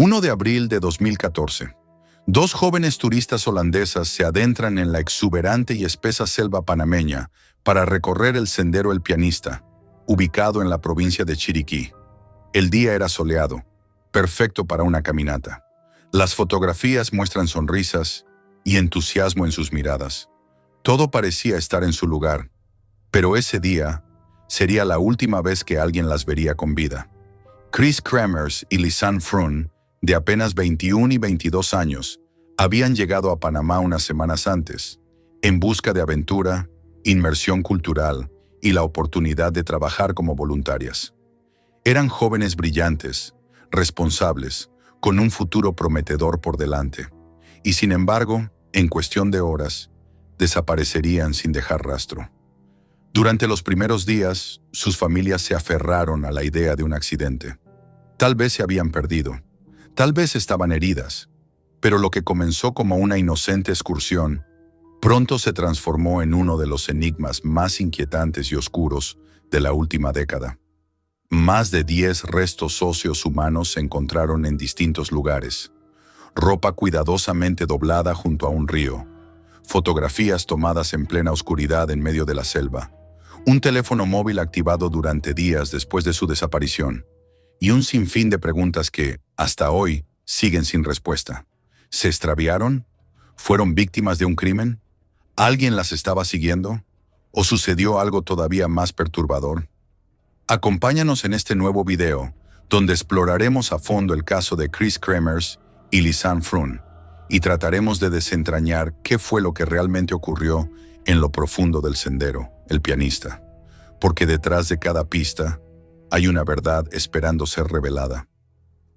1 de abril de 2014. Dos jóvenes turistas holandesas se adentran en la exuberante y espesa selva panameña para recorrer el Sendero El Pianista, ubicado en la provincia de Chiriquí. El día era soleado, perfecto para una caminata. Las fotografías muestran sonrisas y entusiasmo en sus miradas. Todo parecía estar en su lugar, pero ese día sería la última vez que alguien las vería con vida. Chris Kremers y Lisanne Froon, de apenas 21 y 22 años, habían llegado a Panamá unas semanas antes, en busca de aventura, inmersión cultural y la oportunidad de trabajar como voluntarias. Eran jóvenes brillantes, responsables, con un futuro prometedor por delante, y sin embargo, en cuestión de horas, desaparecerían sin dejar rastro. Durante los primeros días, sus familias se aferraron a la idea de un accidente. Tal vez se habían perdido, tal vez estaban heridas, pero lo que comenzó como una inocente excursión, pronto se transformó en uno de los enigmas más inquietantes y oscuros de la última década. Más de 10 restos óseos humanos se encontraron en distintos lugares. Ropa cuidadosamente doblada junto a un río. Fotografías tomadas en plena oscuridad en medio de la selva. Un teléfono móvil activado durante días después de su desaparición. Y un sinfín de preguntas que, hasta hoy, siguen sin respuesta. ¿Se extraviaron? ¿Fueron víctimas de un crimen? ¿Alguien las estaba siguiendo? ¿O sucedió algo todavía más perturbador? Acompáñanos en este nuevo video, donde exploraremos a fondo el caso de Chris Kremers y Lisanne Froon, y trataremos de desentrañar qué fue lo que realmente ocurrió en lo profundo del Sendero, El Pianista. Porque detrás de cada pista hay una verdad esperando ser revelada.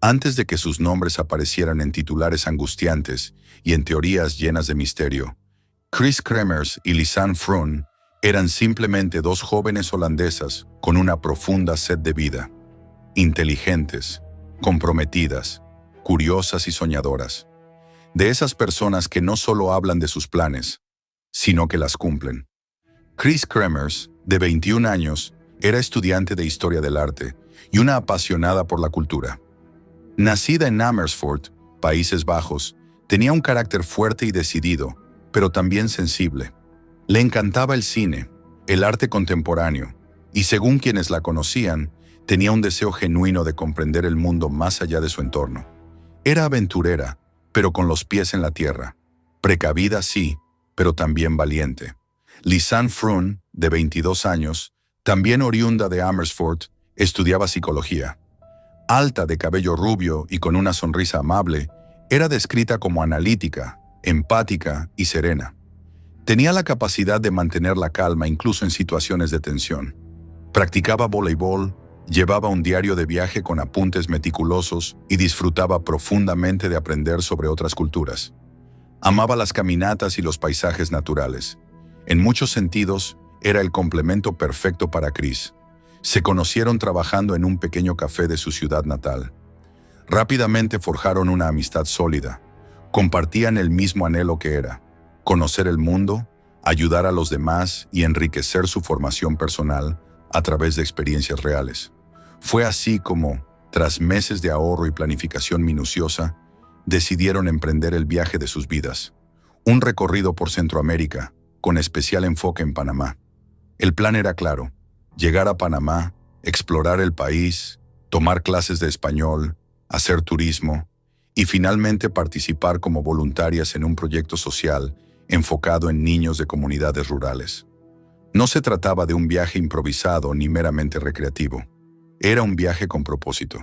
Antes de que sus nombres aparecieran en titulares angustiantes y en teorías llenas de misterio, Chris Kremers y Lisanne Froon eran simplemente dos jóvenes holandesas con una profunda sed de vida. Inteligentes, comprometidas, curiosas y soñadoras. De esas personas que no solo hablan de sus planes, sino que las cumplen. Chris Kremers, de 21 años, era estudiante de Historia del Arte y una apasionada por la cultura. Nacida en Amersfoort, Países Bajos, tenía un carácter fuerte y decidido, pero también sensible. Le encantaba el cine, el arte contemporáneo, y según quienes la conocían, tenía un deseo genuino de comprender el mundo más allá de su entorno. Era aventurera, pero con los pies en la tierra. Precavida, sí, pero también valiente. Lisanne Froon, de 22 años, también oriunda de Amersfoort, estudiaba psicología. Alta, de cabello rubio y con una sonrisa amable, era descrita como analítica, empática y serena. Tenía la capacidad de mantener la calma incluso en situaciones de tensión. Practicaba voleibol, llevaba un diario de viaje con apuntes meticulosos y disfrutaba profundamente de aprender sobre otras culturas. Amaba las caminatas y los paisajes naturales. En muchos sentidos, era el complemento perfecto para Chris. Se conocieron trabajando en un pequeño café de su ciudad natal. Rápidamente forjaron una amistad sólida. Compartían el mismo anhelo que era: conocer el mundo, ayudar a los demás y enriquecer su formación personal a través de experiencias reales. Fue así como, tras meses de ahorro y planificación minuciosa, decidieron emprender el viaje de sus vidas. Un recorrido por Centroamérica, con especial enfoque en Panamá. El plan era claro: llegar a Panamá, explorar el país, tomar clases de español, hacer turismo y finalmente participar como voluntarias en un proyecto social enfocado en niños de comunidades rurales. No se trataba de un viaje improvisado ni meramente recreativo. Era un viaje con propósito.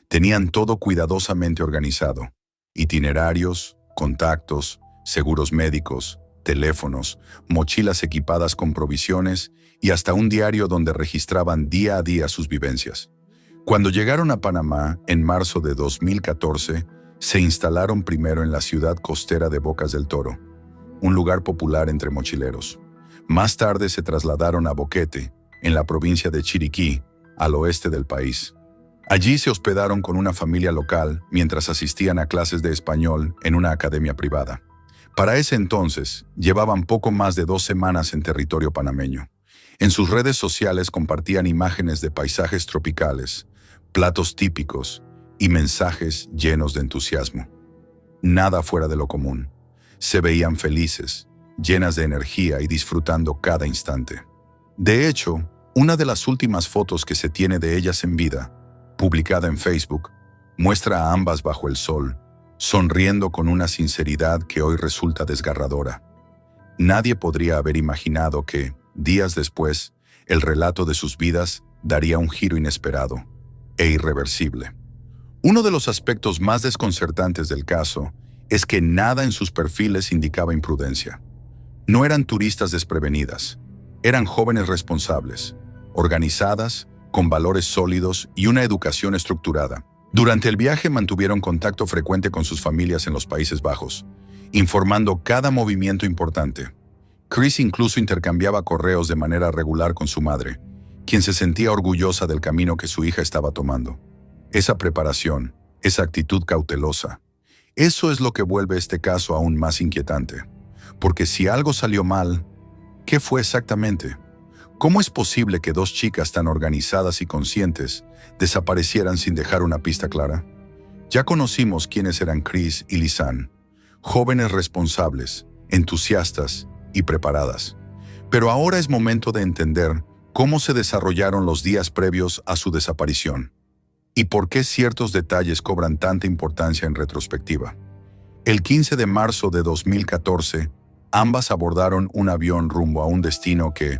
Tenían todo cuidadosamente organizado: itinerarios, contactos, seguros médicos, teléfonos, mochilas equipadas con provisiones y hasta un diario donde registraban día a día sus vivencias. Cuando llegaron a Panamá, en marzo de 2014, se instalaron primero en la ciudad costera de Bocas del Toro, un lugar popular entre mochileros. Más tarde se trasladaron a Boquete, en la provincia de Chiriquí, al oeste del país. Allí se hospedaron con una familia local mientras asistían a clases de español en una academia privada. Para ese entonces, llevaban poco más de 2 semanas en territorio panameño. En sus redes sociales compartían imágenes de paisajes tropicales, platos típicos y mensajes llenos de entusiasmo. Nada fuera de lo común. Se veían felices, llenas de energía y disfrutando cada instante. De hecho, una de las últimas fotos que se tiene de ellas en vida, publicada en Facebook, muestra a ambas bajo el sol, sonriendo con una sinceridad que hoy resulta desgarradora. Nadie podría haber imaginado que, días después, el relato de sus vidas daría un giro inesperado e irreversible. Uno de los aspectos más desconcertantes del caso es que nada en sus perfiles indicaba imprudencia. No eran turistas desprevenidas, eran jóvenes responsables, organizadas, con valores sólidos y una educación estructurada. Durante el viaje mantuvieron contacto frecuente con sus familias en los Países Bajos, informando cada movimiento importante. Chris incluso intercambiaba correos de manera regular con su madre, quien se sentía orgullosa del camino que su hija estaba tomando. Esa preparación, esa actitud cautelosa, eso es lo que vuelve este caso aún más inquietante. Porque si algo salió mal, ¿qué fue exactamente? ¿Cómo es posible que dos chicas tan organizadas y conscientes desaparecieran sin dejar una pista clara? Ya conocimos quiénes eran Chris y Lisanne, jóvenes responsables, entusiastas y preparadas. Pero ahora es momento de entender cómo se desarrollaron los días previos a su desaparición y por qué ciertos detalles cobran tanta importancia en retrospectiva. El 15 de marzo de 2014, ambas abordaron un avión rumbo a un destino que,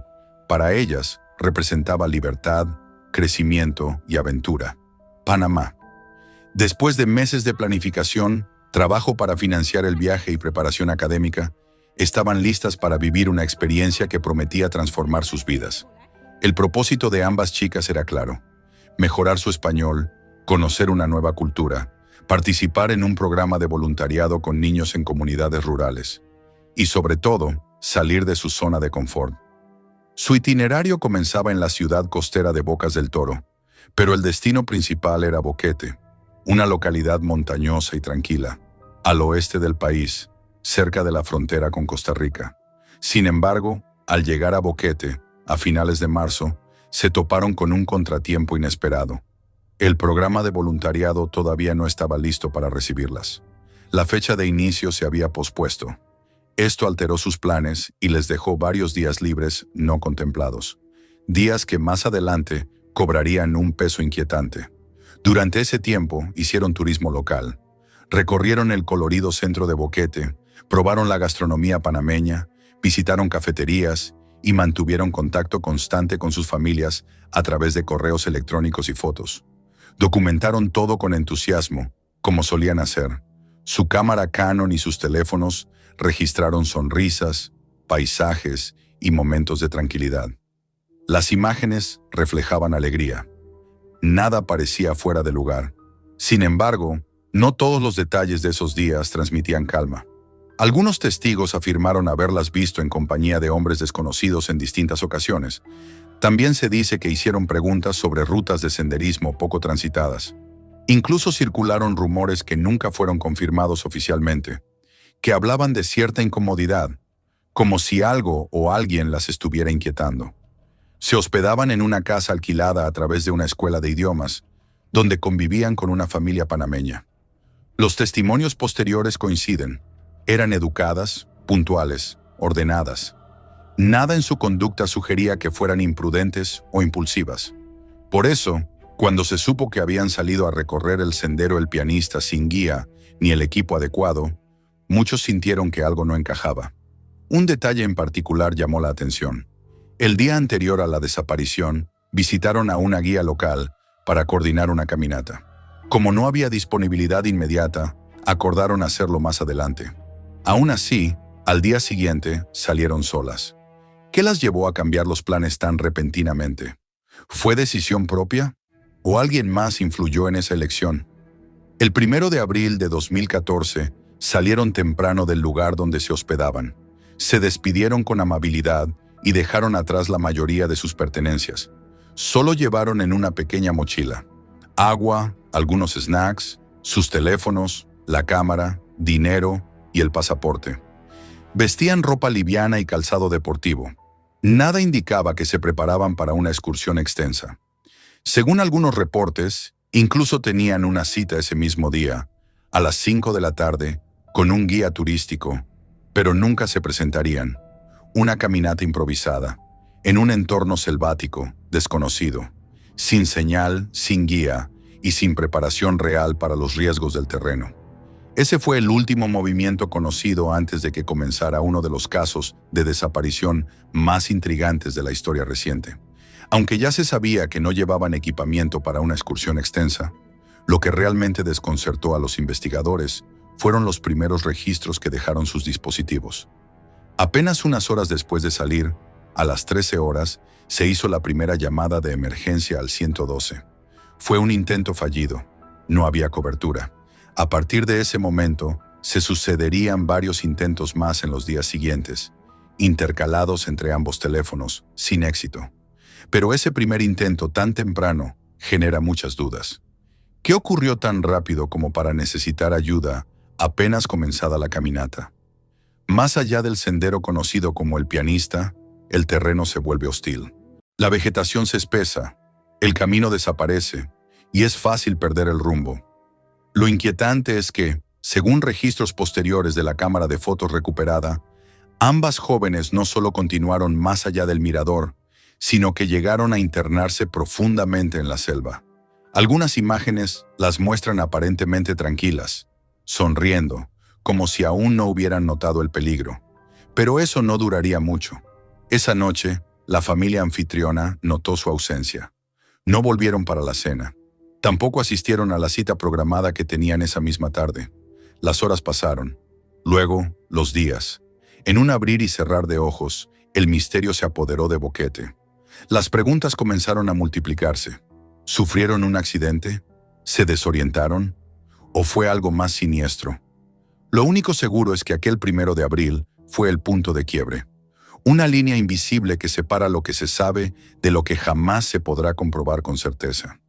para ellas, representaba libertad, crecimiento y aventura: Panamá. Después de meses de planificación, trabajo para financiar el viaje y preparación académica, estaban listas para vivir una experiencia que prometía transformar sus vidas. El propósito de ambas chicas era claro: mejorar su español, conocer una nueva cultura, participar en un programa de voluntariado con niños en comunidades rurales y, sobre todo, salir de su zona de confort. Su itinerario comenzaba en la ciudad costera de Bocas del Toro, pero el destino principal era Boquete, una localidad montañosa y tranquila, al oeste del país, cerca de la frontera con Costa Rica. Sin embargo, al llegar a Boquete, a finales de marzo, se toparon con un contratiempo inesperado. El programa de voluntariado todavía no estaba listo para recibirlas. La fecha de inicio se había pospuesto. Esto alteró sus planes y les dejó varios días libres no contemplados. Días que más adelante cobrarían un peso inquietante. Durante ese tiempo hicieron turismo local. Recorrieron el colorido centro de Boquete, probaron la gastronomía panameña, visitaron cafeterías y mantuvieron contacto constante con sus familias a través de correos electrónicos y fotos. Documentaron todo con entusiasmo, como solían hacer. Su cámara Canon y sus teléfonos registraron sonrisas, paisajes y momentos de tranquilidad. Las imágenes reflejaban alegría. Nada parecía fuera de lugar. Sin embargo, no todos los detalles de esos días transmitían calma. Algunos testigos afirmaron haberlas visto en compañía de hombres desconocidos en distintas ocasiones. También se dice que hicieron preguntas sobre rutas de senderismo poco transitadas. Incluso circularon rumores que nunca fueron confirmados oficialmente, que hablaban de cierta incomodidad, como si algo o alguien las estuviera inquietando. Se hospedaban en una casa alquilada a través de una escuela de idiomas, donde convivían con una familia panameña. Los testimonios posteriores coinciden. Eran educadas, puntuales, ordenadas. Nada en su conducta sugería que fueran imprudentes o impulsivas. Por eso, cuando se supo que habían salido a recorrer el sendero El Pianista sin guía ni el equipo adecuado, muchos sintieron que algo no encajaba. Un detalle en particular llamó la atención. El día anterior a la desaparición, visitaron a una guía local para coordinar una caminata. Como no había disponibilidad inmediata, acordaron hacerlo más adelante. Aún así, al día siguiente salieron solas. ¿Qué las llevó a cambiar los planes tan repentinamente? ¿Fue decisión propia? ¿O alguien más influyó en esa elección? El 1 de abril de 2014 salieron temprano del lugar donde se hospedaban. Se despidieron con amabilidad y dejaron atrás la mayoría de sus pertenencias. Solo llevaron en una pequeña mochila agua, algunos snacks, sus teléfonos, la cámara, dinero y el pasaporte. Vestían ropa liviana y calzado deportivo. Nada indicaba que se preparaban para una excursión extensa. Según algunos reportes, Incluso tenían una cita ese mismo día, a las 5 de la tarde, con un guía turístico, pero nunca se presentarían. Una caminata improvisada, en un entorno selvático, desconocido, sin señal, sin guía y sin preparación real para los riesgos del terreno. Ese fue el último movimiento conocido antes de que comenzara uno de los casos de desaparición más intrigantes de la historia reciente. Aunque ya se sabía que no llevaban equipamiento para una excursión extensa, lo que realmente desconcertó a los investigadores fueron los primeros registros que dejaron sus dispositivos. Apenas unas horas después de salir, a las 13 horas, se hizo la primera llamada de emergencia al 112. Fue un intento fallido. No había cobertura. A partir de ese momento, se sucederían varios intentos más en los días siguientes, intercalados entre ambos teléfonos, sin éxito. Pero ese primer intento tan temprano genera muchas dudas. ¿Qué ocurrió tan rápido como para necesitar ayuda apenas comenzada la caminata? Más allá del sendero conocido como el Pianista, el terreno se vuelve hostil. La vegetación se espesa, el camino desaparece y es fácil perder el rumbo. Lo inquietante es que, según registros posteriores de la cámara de fotos recuperada, ambas jóvenes no solo continuaron más allá del mirador, sino que llegaron a internarse profundamente en la selva. Algunas imágenes las muestran aparentemente tranquilas, sonriendo, como si aún no hubieran notado el peligro. Pero eso no duraría mucho. Esa noche, la familia anfitriona notó su ausencia. No volvieron para la cena. Tampoco asistieron a la cita programada que tenían esa misma tarde. Las horas pasaron. Luego, los días. En un abrir y cerrar de ojos, el misterio se apoderó de Boquete. Las preguntas comenzaron a multiplicarse. ¿Sufrieron un accidente? ¿Se desorientaron? ¿O fue algo más siniestro? Lo único seguro es que aquel 1 de abril fue el punto de quiebre. Una línea invisible que separa lo que se sabe de lo que jamás se podrá comprobar con certeza.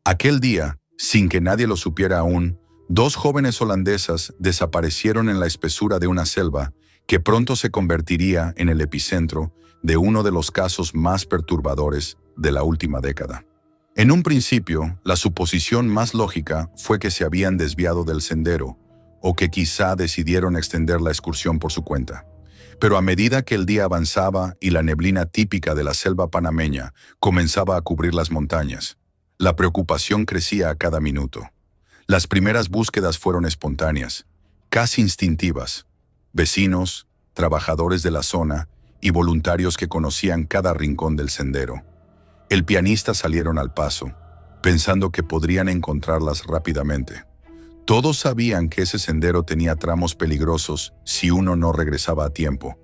Aquel día, sin que nadie lo supiera aún, 2 jóvenes holandesas desaparecieron en la espesura de una selva que pronto se convertiría en el epicentro de uno de los casos más perturbadores de la última década. En un principio, la suposición más lógica fue que se habían desviado del sendero o que quizá decidieron extender la excursión por su cuenta. Pero a medida que el día avanzaba y la neblina típica de la selva panameña comenzaba a cubrir las montañas, la preocupación crecía a cada minuto. Las primeras búsquedas fueron espontáneas, casi instintivas. Vecinos, trabajadores de la zona y voluntarios que conocían cada rincón del sendero. El Pianista salieron al paso, pensando que podrían encontrarlas rápidamente. Todos sabían que ese sendero tenía tramos peligrosos si uno no regresaba a tiempo,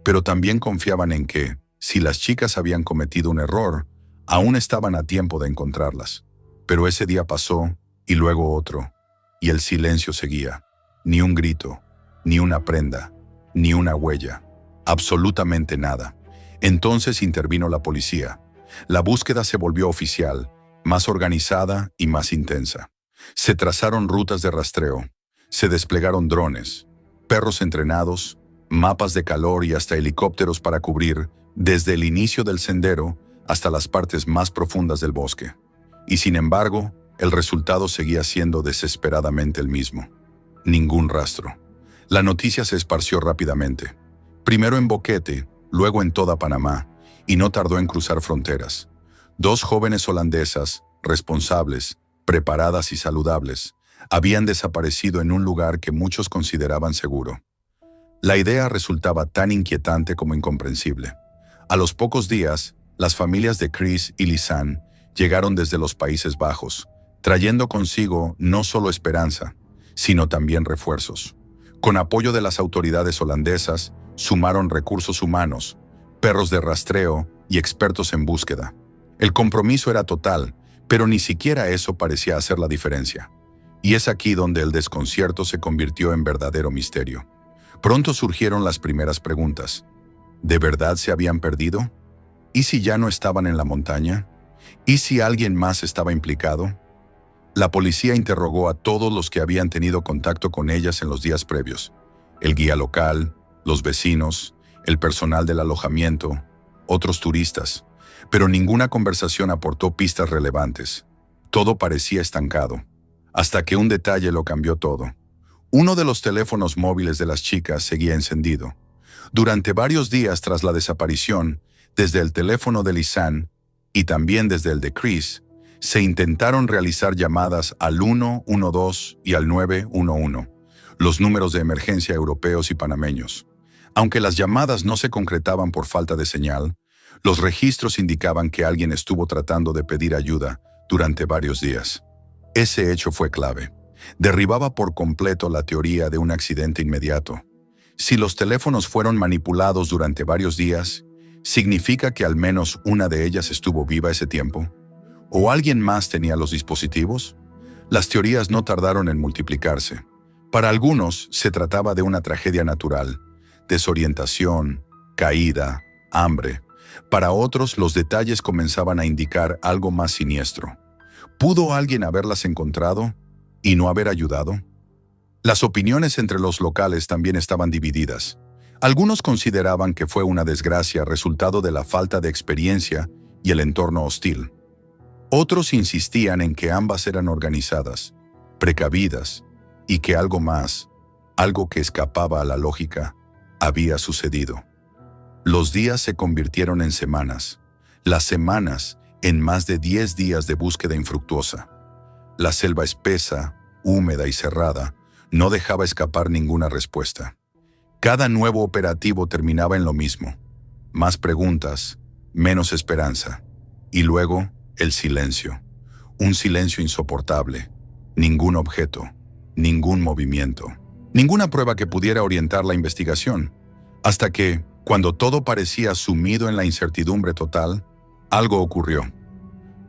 pero también confiaban en que, si las chicas habían cometido un error, aún estaban a tiempo de encontrarlas. Pero ese día pasó, y luego otro, y el silencio seguía. Ni un grito, ni una prenda, ni una huella, absolutamente nada. Entonces intervino la policía. La búsqueda se volvió oficial, más organizada y más intensa. Se trazaron rutas de rastreo, se desplegaron drones, perros entrenados, mapas de calor y hasta helicópteros para cubrir, desde el inicio del sendero hasta las partes más profundas del bosque. Y sin embargo, el resultado seguía siendo desesperadamente el mismo. Ningún rastro. La noticia se esparció rápidamente. Primero en Boquete, luego en toda Panamá, y no tardó en cruzar fronteras. 2 jóvenes holandesas, responsables, preparadas y saludables, habían desaparecido en un lugar que muchos consideraban seguro. La idea resultaba tan inquietante como incomprensible. A los pocos días, las familias de Chris y Lisanne llegaron desde los Países Bajos, trayendo consigo no solo esperanza, sino también refuerzos. Con apoyo de las autoridades holandesas, sumaron recursos humanos, perros de rastreo y expertos en búsqueda. El compromiso era total, pero ni siquiera eso parecía hacer la diferencia. Y es aquí donde el desconcierto se convirtió en verdadero misterio. Pronto surgieron las primeras preguntas. ¿De verdad se habían perdido? ¿Y si ya no estaban en la montaña? ¿Y si alguien más estaba implicado? La policía interrogó a todos los que habían tenido contacto con ellas en los días previos. El guía local, los vecinos, el personal del alojamiento, otros turistas. Pero ninguna conversación aportó pistas relevantes. Todo parecía estancado, hasta que un detalle lo cambió todo. Uno de los teléfonos móviles de las chicas seguía encendido. Durante varios días tras la desaparición, desde el teléfono de Lisanne y también desde el de Chris, se intentaron realizar llamadas al 112 y al 911, los números de emergencia europeos y panameños. Aunque las llamadas no se concretaban por falta de señal, los registros indicaban que alguien estuvo tratando de pedir ayuda durante varios días. Ese hecho fue clave. Derribaba por completo la teoría de un accidente inmediato. Si los teléfonos fueron manipulados durante varios días, ¿significa que al menos una de ellas estuvo viva ese tiempo? ¿O alguien más tenía los dispositivos? Las teorías no tardaron en multiplicarse. Para algunos se trataba de una tragedia natural, desorientación, caída, hambre. Para otros los detalles comenzaban a indicar algo más siniestro. ¿Pudo alguien haberlas encontrado y no haber ayudado? Las opiniones entre los locales también estaban divididas. Algunos consideraban que fue una desgracia resultado de la falta de experiencia y el entorno hostil. Otros insistían en que ambas eran organizadas, precavidas, y que algo más, algo que escapaba a la lógica, había sucedido. Los días se convirtieron en semanas, las semanas en más de 10 días de búsqueda infructuosa. La selva espesa, húmeda y cerrada no dejaba escapar ninguna respuesta. Cada nuevo operativo terminaba en lo mismo: más preguntas, menos esperanza. Y luego, el silencio. Un silencio insoportable. Ningún objeto, ningún movimiento, ninguna prueba que pudiera orientar la investigación. Hasta que, cuando todo parecía sumido en la incertidumbre total, algo ocurrió.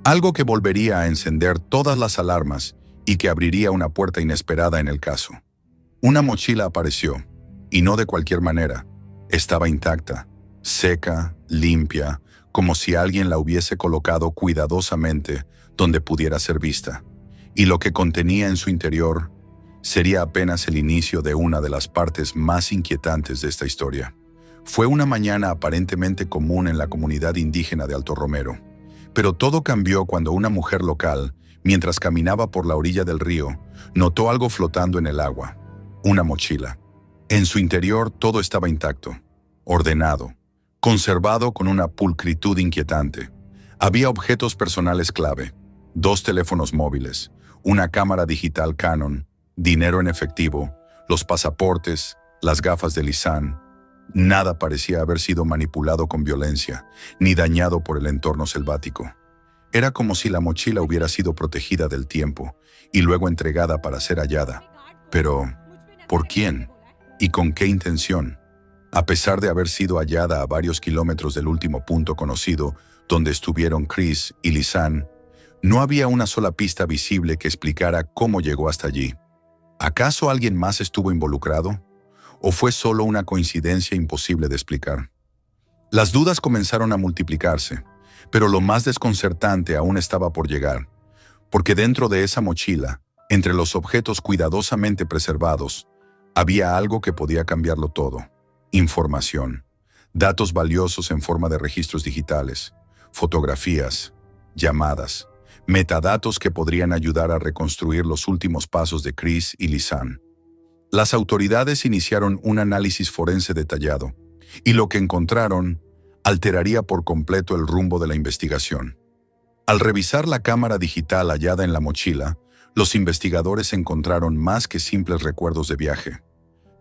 Algo que volvería a encender todas las alarmas y que abriría una puerta inesperada en el caso. Una mochila apareció, y no de cualquier manera. Estaba intacta, seca, limpia, como si alguien la hubiese colocado cuidadosamente donde pudiera ser vista. Y lo que contenía en su interior sería apenas el inicio de una de las partes más inquietantes de esta historia. Fue una mañana aparentemente común en la comunidad indígena de Alto Romero, pero todo cambió cuando una mujer local, mientras caminaba por la orilla del río, notó algo flotando en el agua: una mochila. En su interior todo estaba intacto, ordenado, conservado con una pulcritud inquietante. Había objetos personales clave: 2 teléfonos móviles, una cámara digital Canon, dinero en efectivo, los pasaportes, las gafas de Lisanne. Nada parecía haber sido manipulado con violencia, ni dañado por el entorno selvático. Era como si la mochila hubiera sido protegida del tiempo y luego entregada para ser hallada. Pero, ¿por quién? ¿Y con qué intención? A pesar de haber sido hallada a varios kilómetros del último punto conocido donde estuvieron Chris y Lisanne, no había una sola pista visible que explicara cómo llegó hasta allí. ¿Acaso alguien más estuvo involucrado? ¿O fue solo una coincidencia imposible de explicar? Las dudas comenzaron a multiplicarse, pero lo más desconcertante aún estaba por llegar, porque dentro de esa mochila, entre los objetos cuidadosamente preservados, había algo que podía cambiarlo todo: información, datos valiosos en forma de registros digitales, fotografías, llamadas, metadatos que podrían ayudar a reconstruir los últimos pasos de Chris y Lisanne. Las autoridades iniciaron un análisis forense detallado, y lo que encontraron alteraría por completo el rumbo de la investigación. Al revisar la cámara digital hallada en la mochila, los investigadores encontraron más que simples recuerdos de viaje.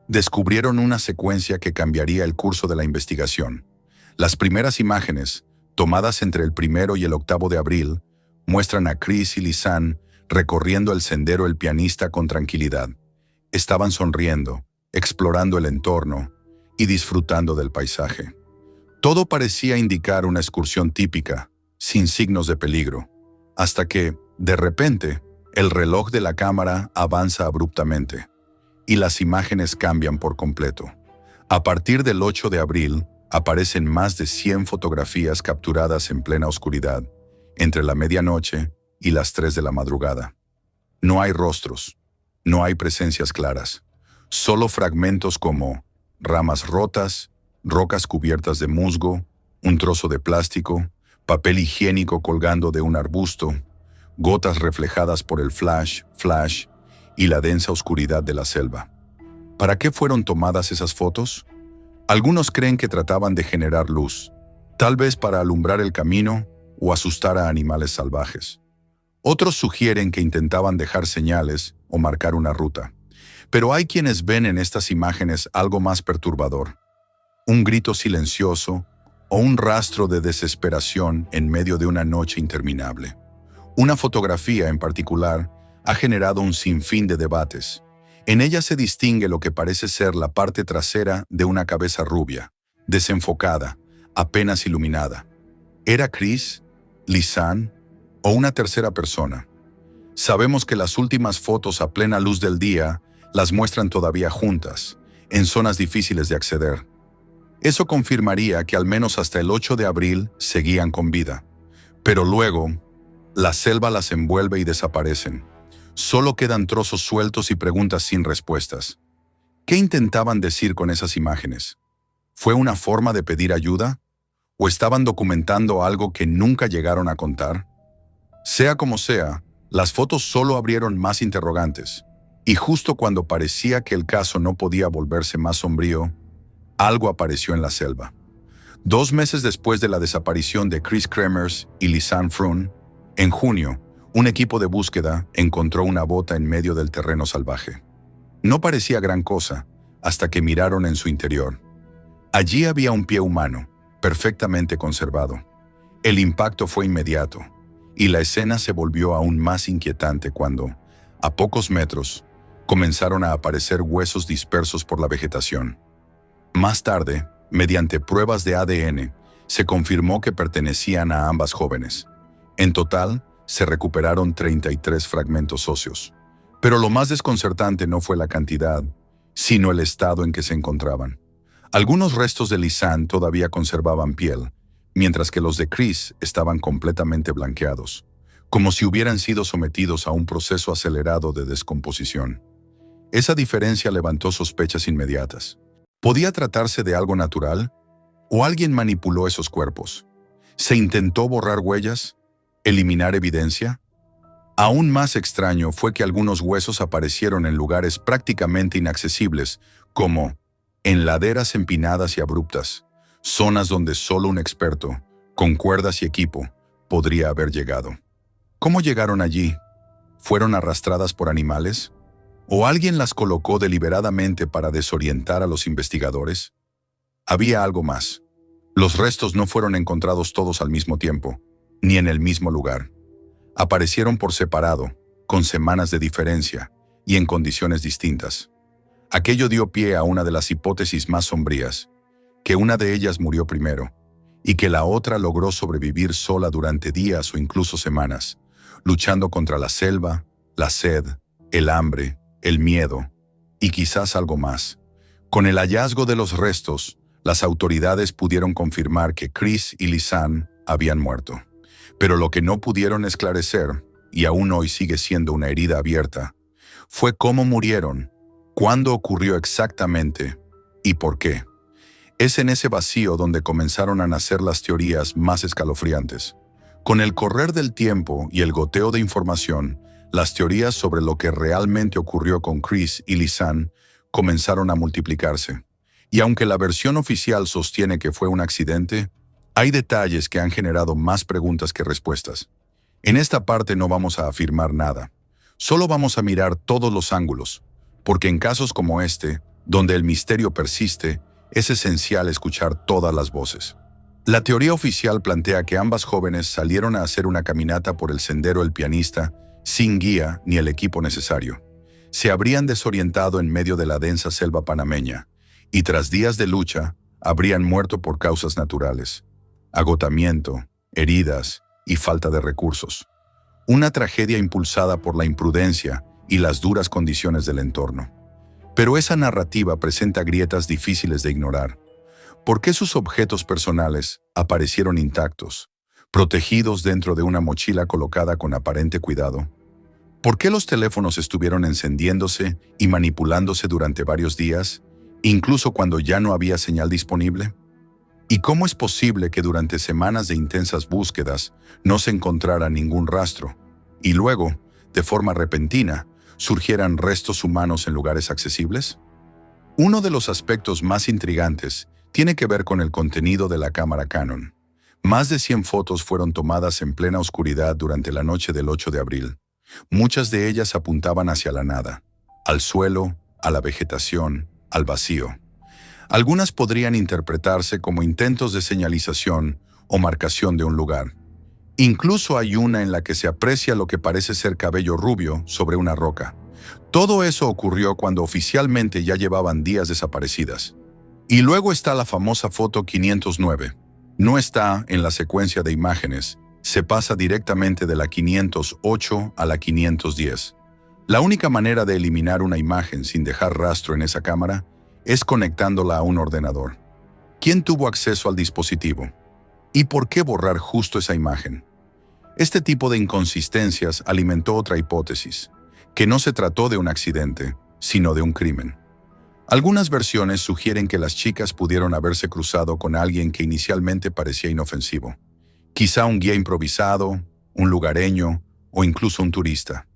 Descubrieron una secuencia que cambiaría el curso de la investigación. Las primeras imágenes, tomadas entre el 1 y el 8 de abril, muestran a Chris y Lisanne recorriendo el sendero El Pianista con tranquilidad. Estaban sonriendo, explorando el entorno y disfrutando del paisaje. Todo parecía indicar una excursión típica, sin signos de peligro, hasta que, de repente, el reloj de la cámara avanza abruptamente y las imágenes cambian por completo. A partir del 8 de abril, aparecen más de 100 fotografías capturadas en plena oscuridad, entre la medianoche y las 3 de la madrugada. No hay rostros, no hay presencias claras, solo fragmentos como ramas rotas, rocas cubiertas de musgo, un trozo de plástico, papel higiénico colgando de un arbusto, gotas reflejadas por el flash y la densa oscuridad de la selva. ¿Para qué fueron tomadas esas fotos? Algunos creen que trataban de generar luz, tal vez para alumbrar el camino o asustar a animales salvajes. Otros sugieren que intentaban dejar señales o marcar una ruta. Pero hay quienes ven en estas imágenes algo más perturbador: un grito silencioso o un rastro de desesperación en medio de una noche interminable. Una fotografía en particular ha generado un sinfín de debates. En ella se distingue lo que parece ser la parte trasera de una cabeza rubia, desenfocada, apenas iluminada. ¿Era Chris, Lisanne o una tercera persona? Sabemos que las últimas fotos a plena luz del día las muestran todavía juntas, en zonas difíciles de acceder. Eso confirmaría que al menos hasta el 8 de abril seguían con vida. Pero luego, la selva las envuelve y desaparecen. Solo quedan trozos sueltos y preguntas sin respuestas. ¿Qué intentaban decir con esas imágenes? ¿Fue una forma de pedir ayuda? ¿O estaban documentando algo que nunca llegaron a contar? Sea como sea, las fotos solo abrieron más interrogantes. Y justo cuando parecía que el caso no podía volverse más sombrío, algo apareció en la selva. 2 meses después de la desaparición de Chris Kremers y Lisanne Froon, en junio, un equipo de búsqueda encontró una bota en medio del terreno salvaje. No parecía gran cosa hasta que miraron en su interior. Allí había un pie humano, perfectamente conservado. El impacto fue inmediato, y la escena se volvió aún más inquietante cuando, a pocos metros, comenzaron a aparecer huesos dispersos por la vegetación. Más tarde, mediante pruebas de ADN, se confirmó que pertenecían a ambas jóvenes. En total, se recuperaron 33 fragmentos óseos. Pero lo más desconcertante no fue la cantidad, sino el estado en que se encontraban. Algunos restos de Lisanne todavía conservaban piel, mientras que los de Chris estaban completamente blanqueados, como si hubieran sido sometidos a un proceso acelerado de descomposición. Esa diferencia levantó sospechas inmediatas. ¿Podía tratarse de algo natural? ¿O alguien manipuló esos cuerpos? ¿Se intentó borrar huellas? ¿Eliminar evidencia? Aún más extraño fue que algunos huesos aparecieron en lugares prácticamente inaccesibles, como en laderas empinadas y abruptas, zonas donde solo un experto, con cuerdas y equipo, podría haber llegado. ¿Cómo llegaron allí? ¿Fueron arrastradas por animales? ¿O alguien las colocó deliberadamente para desorientar a los investigadores? Había algo más. Los restos no fueron encontrados todos al mismo tiempo, ni en el mismo lugar. Aparecieron por separado, con semanas de diferencia y en condiciones distintas. Aquello dio pie a una de las hipótesis más sombrías, que una de ellas murió primero, y que la otra logró sobrevivir sola durante días o incluso semanas, luchando contra la selva, la sed, el hambre, el miedo, y quizás algo más. Con el hallazgo de los restos, las autoridades pudieron confirmar que Chris y Lisanne habían muerto. Pero lo que no pudieron esclarecer, y aún hoy sigue siendo una herida abierta, fue cómo murieron, cuándo ocurrió exactamente y por qué. Es en ese vacío donde comenzaron a nacer las teorías más escalofriantes. Con el correr del tiempo y el goteo de información, las teorías sobre lo que realmente ocurrió con Chris y Lisanne comenzaron a multiplicarse. Y aunque la versión oficial sostiene que fue un accidente, hay detalles que han generado más preguntas que respuestas. En esta parte no vamos a afirmar nada. Solo vamos a mirar todos los ángulos, porque en casos como este, donde el misterio persiste, es esencial escuchar todas las voces. La teoría oficial plantea que ambas jóvenes salieron a hacer una caminata por el sendero El Pianista sin guía ni el equipo necesario. Se habrían desorientado en medio de la densa selva panameña y tras días de lucha habrían muerto por causas naturales: agotamiento, heridas y falta de recursos. Una tragedia impulsada por la imprudencia y las duras condiciones del entorno. Pero esa narrativa presenta grietas difíciles de ignorar. ¿Por qué sus objetos personales aparecieron intactos, protegidos dentro de una mochila colocada con aparente cuidado? ¿Por qué los teléfonos estuvieron encendiéndose y manipulándose durante varios días, incluso cuando ya no había señal disponible? ¿Y cómo es posible que durante semanas de intensas búsquedas no se encontrara ningún rastro? y luego, de forma repentina, surgieran restos humanos en lugares accesibles? Uno de los aspectos más intrigantes tiene que ver con el contenido de la cámara Canon. Más de 100 fotos fueron tomadas en plena oscuridad durante la noche del 8 de abril. Muchas de ellas apuntaban hacia la nada, al suelo, a la vegetación, al vacío. Algunas podrían interpretarse como intentos de señalización o marcación de un lugar. Incluso hay una en la que se aprecia lo que parece ser cabello rubio sobre una roca. Todo eso ocurrió cuando oficialmente ya llevaban días desaparecidas. Y luego está la famosa foto 509. No está en la secuencia de imágenes, se pasa directamente de la 508 a la 510. La única manera de eliminar una imagen sin dejar rastro en esa cámara es conectándola a un ordenador. ¿Quién tuvo acceso al dispositivo? ¿Y por qué borrar justo esa imagen? Este tipo de inconsistencias alimentó otra hipótesis, que no se trató de un accidente, sino de un crimen. Algunas versiones sugieren que las chicas pudieron haberse cruzado con alguien que inicialmente parecía inofensivo. Quizá un guía improvisado, un lugareño o incluso un turista.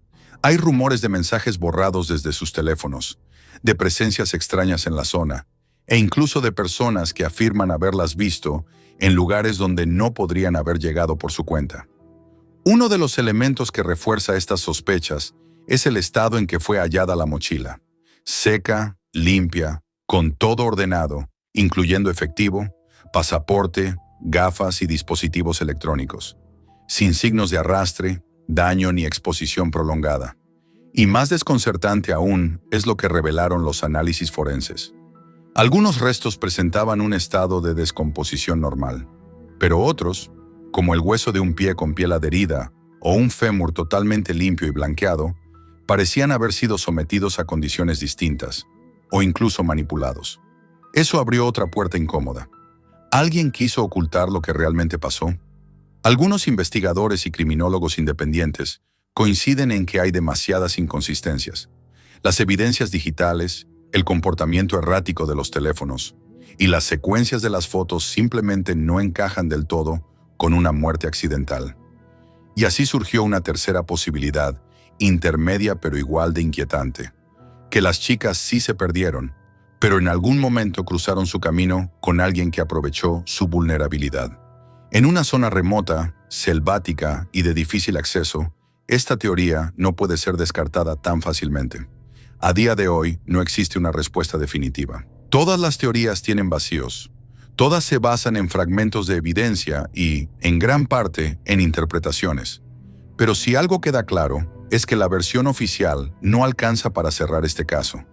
Hay rumores de mensajes borrados desde sus teléfonos, de presencias extrañas en la zona, e incluso de personas que afirman haberlas visto en lugares donde no podrían haber llegado por su cuenta. Uno de los elementos que refuerza estas sospechas es el estado en que fue hallada la mochila. Seca, limpia, con todo ordenado, incluyendo efectivo, pasaporte, gafas y dispositivos electrónicos. Sin signos de arrastre, daño ni exposición prolongada. Y más desconcertante aún es lo que revelaron los análisis forenses. Algunos restos presentaban un estado de descomposición normal, pero otros, como el hueso de un pie con piel adherida o un fémur totalmente limpio y blanqueado, parecían haber sido sometidos a condiciones distintas, o incluso manipulados. Eso abrió otra puerta incómoda. ¿Alguien quiso ocultar lo que realmente pasó? Algunos investigadores y criminólogos independientes coinciden en que hay demasiadas inconsistencias. Las evidencias digitales, el comportamiento errático de los teléfonos y las secuencias de las fotos simplemente no encajan del todo con una muerte accidental. Y así surgió una tercera posibilidad, intermedia pero igual de inquietante, que las chicas sí se perdieron, pero en algún momento cruzaron su camino con alguien que aprovechó su vulnerabilidad. En una zona remota, selvática y de difícil acceso, esta teoría no puede ser descartada tan fácilmente. A día de hoy no existe una respuesta definitiva. Todas las teorías tienen vacíos. Todas se basan en fragmentos de evidencia y, en gran parte, en interpretaciones. Pero si algo queda claro, es que la versión oficial no alcanza para cerrar este caso.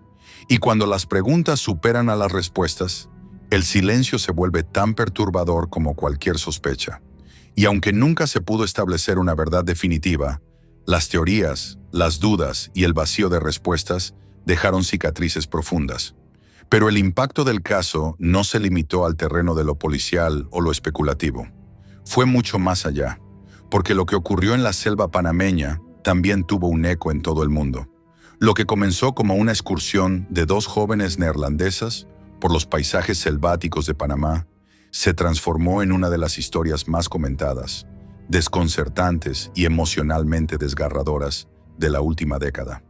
Y cuando las preguntas superan a las respuestas, el silencio se vuelve tan perturbador como cualquier sospecha. Y aunque nunca se pudo establecer una verdad definitiva, las teorías, las dudas y el vacío de respuestas dejaron cicatrices profundas. Pero el impacto del caso no se limitó al terreno de lo policial o lo especulativo. Fue mucho más allá, porque lo que ocurrió en la selva panameña también tuvo un eco en todo el mundo. Lo que comenzó como una excursión de dos jóvenes neerlandesas por los paisajes selváticos de Panamá, se transformó en una de las historias más comentadas, desconcertantes y emocionalmente desgarradoras de la última década.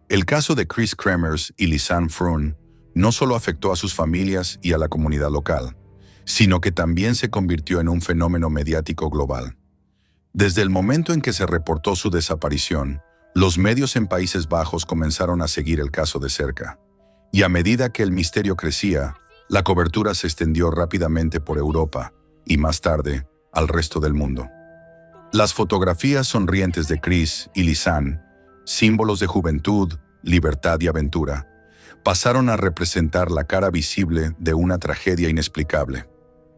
El caso de Chris Kremers y Lisanne Froon no solo afectó a sus familias y a la comunidad local, sino que también se convirtió en un fenómeno mediático global. Desde el momento en que se reportó su desaparición, los medios en Países Bajos comenzaron a seguir el caso de cerca. Y a medida que el misterio crecía, la cobertura se extendió rápidamente por Europa y más tarde al resto del mundo. Las fotografías sonrientes de Chris y Lisanne, símbolos de juventud, libertad y aventura, pasaron a representar la cara visible de una tragedia inexplicable.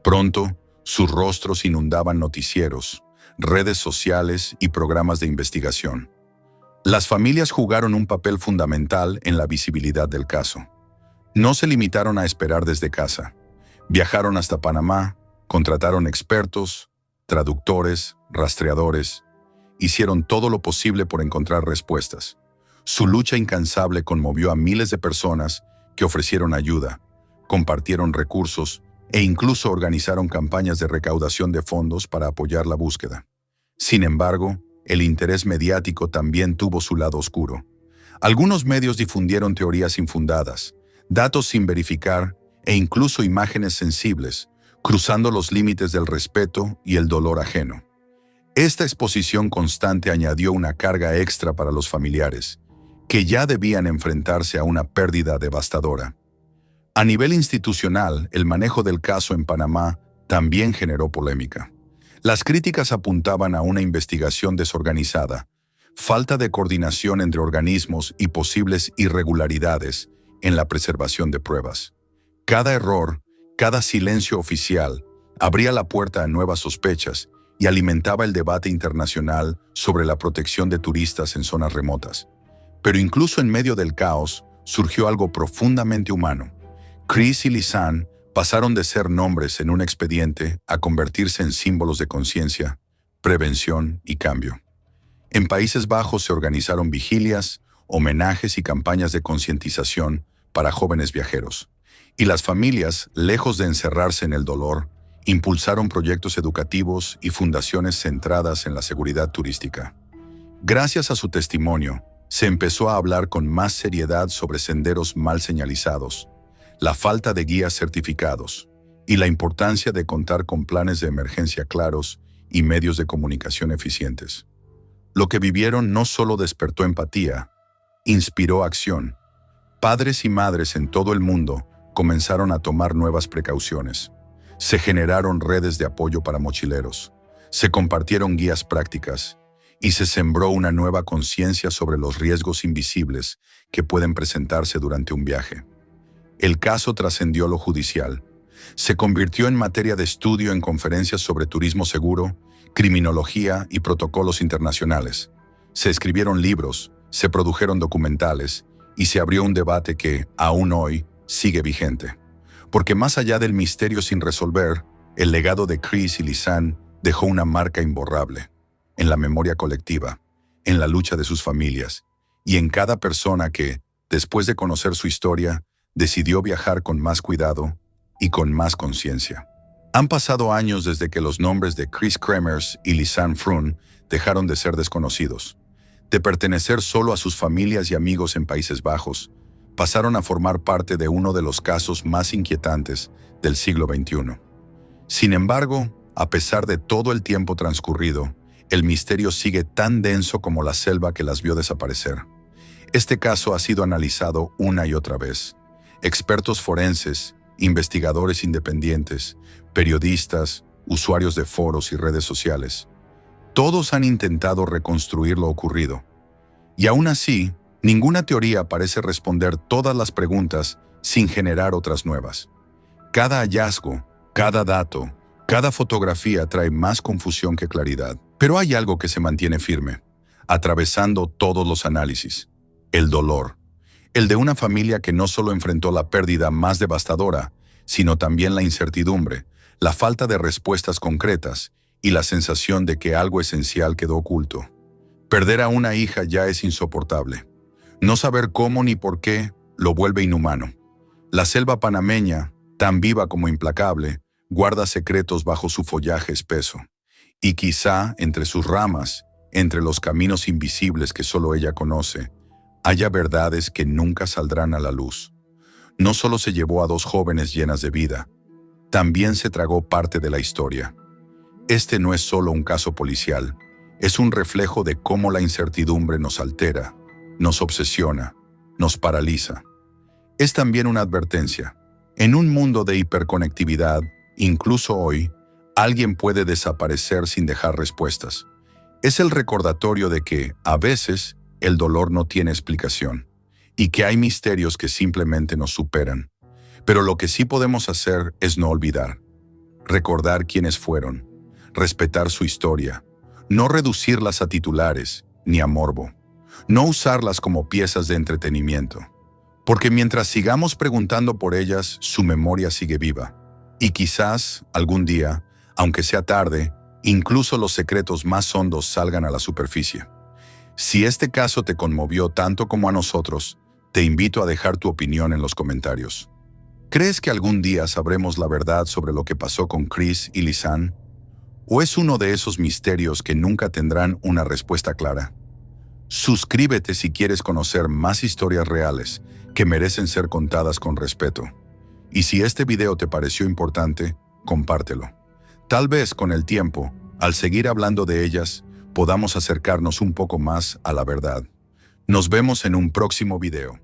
Pronto, sus rostros inundaban noticieros, redes sociales y programas de investigación. Las familias jugaron un papel fundamental en la visibilidad del caso. No se limitaron a esperar desde casa. Viajaron hasta Panamá, contrataron expertos, traductores, rastreadores. Hicieron todo lo posible por encontrar respuestas. Su lucha incansable conmovió a miles de personas que ofrecieron ayuda, compartieron recursos e incluso organizaron campañas de recaudación de fondos para apoyar la búsqueda. Sin embargo, el interés mediático también tuvo su lado oscuro. Algunos medios difundieron teorías infundadas, datos sin verificar e incluso imágenes sensibles, cruzando los límites del respeto y el dolor ajeno. Esta exposición constante añadió una carga extra para los familiares, que ya debían enfrentarse a una pérdida devastadora. A nivel institucional, el manejo del caso en Panamá también generó polémica. Las críticas apuntaban a una investigación desorganizada, falta de coordinación entre organismos y posibles irregularidades en la preservación de pruebas. Cada error, cada silencio oficial, abría la puerta a nuevas sospechas y alimentaba el debate internacional sobre la protección de turistas en zonas remotas. Pero incluso en medio del caos, surgió algo profundamente humano. Chris y Lisanne pasaron de ser nombres en un expediente a convertirse en símbolos de conciencia, prevención y cambio. En Países Bajos se organizaron vigilias, homenajes y campañas de concientización para jóvenes viajeros. Y las familias, lejos de encerrarse en el dolor, impulsaron proyectos educativos y fundaciones centradas en la seguridad turística. Gracias a su testimonio, se empezó a hablar con más seriedad sobre senderos mal señalizados, la falta de guías certificados y la importancia de contar con planes de emergencia claros y medios de comunicación eficientes. Lo que vivieron no solo despertó empatía, inspiró acción. Padres y madres en todo el mundo comenzaron a tomar nuevas precauciones. Se generaron redes de apoyo para mochileros, se compartieron guías prácticas y se sembró una nueva conciencia sobre los riesgos invisibles que pueden presentarse durante un viaje. El caso trascendió lo judicial. Se convirtió en materia de estudio en conferencias sobre turismo seguro, criminología y protocolos internacionales. Se escribieron libros, se produjeron documentales y se abrió un debate que, aún hoy, sigue vigente. Porque más allá del misterio sin resolver, el legado de Chris y Lisanne dejó una marca imborrable en la memoria colectiva, en la lucha de sus familias y en cada persona que, después de conocer su historia, decidió viajar con más cuidado y con más conciencia. Han pasado años desde que los nombres de Chris Kremers y Lisanne Froon dejaron de ser desconocidos. De pertenecer solo a sus familias y amigos en Países Bajos, pasaron a formar parte de uno de los casos más inquietantes del siglo XXI. Sin embargo, a pesar de todo el tiempo transcurrido, el misterio sigue tan denso como la selva que las vio desaparecer. Este caso ha sido analizado una y otra vez. Expertos forenses, investigadores independientes, periodistas, usuarios de foros y redes sociales. Todos han intentado reconstruir lo ocurrido. Y aún así, ninguna teoría parece responder todas las preguntas sin generar otras nuevas. Cada hallazgo, cada dato, cada fotografía trae más confusión que claridad. Pero hay algo que se mantiene firme, atravesando todos los análisis: el dolor. El de una familia que no solo enfrentó la pérdida más devastadora, sino también la incertidumbre, la falta de respuestas concretas y la sensación de que algo esencial quedó oculto. Perder a una hija ya es insoportable. No saber cómo ni por qué lo vuelve inhumano. La selva panameña, tan viva como implacable, guarda secretos bajo su follaje espeso. Y quizá entre sus ramas, entre los caminos invisibles que solo ella conoce, haya verdades que nunca saldrán a la luz. No solo se llevó a dos jóvenes llenas de vida, también se tragó parte de la historia. Este no es solo un caso policial, es un reflejo de cómo la incertidumbre nos altera, nos obsesiona, nos paraliza. Es también una advertencia. En un mundo de hiperconectividad, incluso hoy, alguien puede desaparecer sin dejar respuestas. Es el recordatorio de que, a veces, el dolor no tiene explicación y que hay misterios que simplemente nos superan. Pero lo que sí podemos hacer es no olvidar, recordar quiénes fueron, respetar su historia, no reducirlas a titulares ni a morbo, no usarlas como piezas de entretenimiento, porque mientras sigamos preguntando por ellas, su memoria sigue viva. Y quizás, algún día, aunque sea tarde, incluso los secretos más hondos salgan a la superficie. Si este caso te conmovió tanto como a nosotros, te invito a dejar tu opinión en los comentarios. ¿Crees que algún día sabremos la verdad sobre lo que pasó con Chris y Lisanne? ¿O es uno de esos misterios que nunca tendrán una respuesta clara? Suscríbete si quieres conocer más historias reales que merecen ser contadas con respeto. Y si este video te pareció importante, compártelo. Tal vez con el tiempo, al seguir hablando de ellas, podamos acercarnos un poco más a la verdad. Nos vemos en un próximo video.